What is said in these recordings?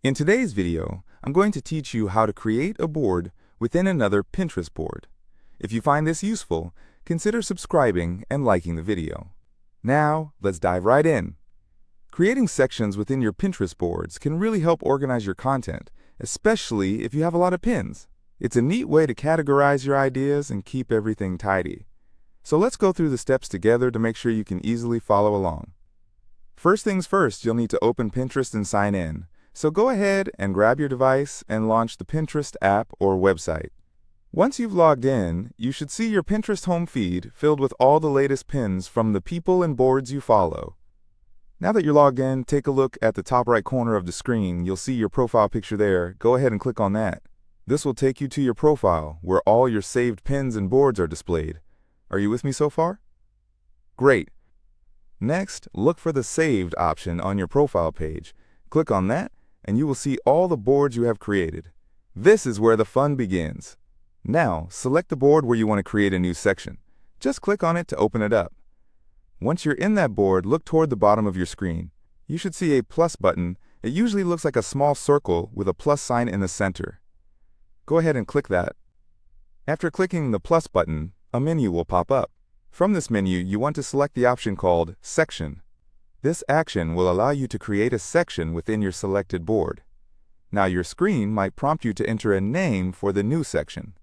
In today's video, I'm going to teach you how to create a board within another Pinterest board. If you find this useful, consider subscribing and liking the video. Now, let's dive right in. Creating sections within your Pinterest boards can really help organize your content, especially if you have a lot of pins. It's a neat way to categorize your ideas and keep everything tidy. So let's go through the steps together to make sure you can easily follow along. First things first, you'll need to open Pinterest and sign in. So go ahead and grab your device and launch the Pinterest app or website. Once you've logged in, you should see your Pinterest home feed filled with all the latest pins from the people and boards you follow. Now that you're logged in, take a look at the top right corner of the screen. You'll see your profile picture there. Go ahead and click on that. This will take you to your profile, where all your saved pins and boards are displayed. Are you with me so far? Great. Next, look for the Saved option on your profile page. Click on that, and you will see all the boards you have created. This is where the fun begins. Now, select the board where you want to create a new section. Just click on it to open it up. Once you're in that board, look toward the bottom of your screen. You should see a plus button. It usually looks like a small circle with a plus sign in the center. Go ahead and click that. After clicking the plus button, a menu will pop up. From this menu, you want to select the option called Section. This action will allow you to create a section within your selected board. Now your screen might prompt you to enter a name for the new section.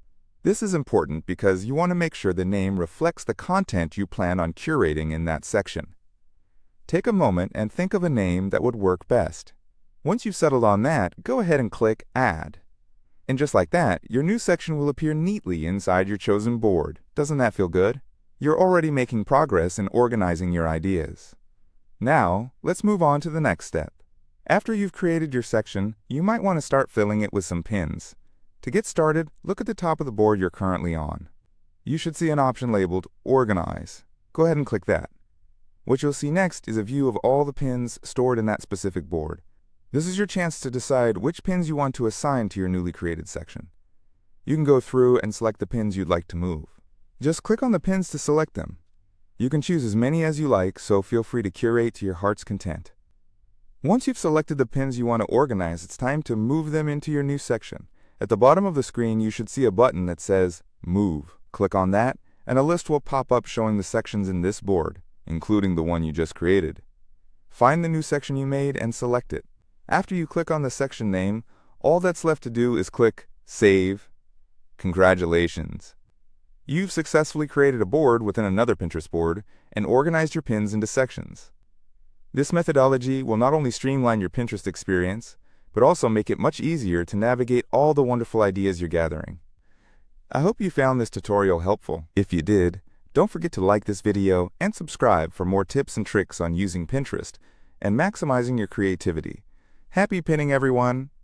This is important because you want to make sure the name reflects the content you plan on curating in that section. Take a moment and think of a name that would work best. Once you've settled on that, go ahead and click Add. And just like that, your new section will appear neatly inside your chosen board. Doesn't that feel good? You're already making progress in organizing your ideas. Now, let's move on to the next step. After you've created your section, you might want to start filling it with some pins. To get started, look at the top of the board you're currently on. You should see an option labeled Organize. Go ahead and click that. What you'll see next is a view of all the pins stored in that specific board. This is your chance to decide which pins you want to assign to your newly created section. You can go through and select the pins you'd like to move. Just click on the pins to select them. You can choose as many as you like, so feel free to curate to your heart's content. Once you've selected the pins you want to organize, it's time to move them into your new section. At the bottom of the screen, you should see a button that says Move. Click on that, and a list will pop up showing the sections in this board, including the one you just created. Find the new section you made and select it. After you click on the section name, all that's left to do is click Save. Congratulations! You've successfully created a board within another Pinterest board and organized your pins into sections. This methodology will not only streamline your Pinterest experience, but also make it much easier to navigate all the wonderful ideas you're gathering. I hope you found this tutorial helpful. If you did, don't forget to like this video and subscribe for more tips and tricks on using Pinterest and maximizing your creativity. Happy pinning, everyone!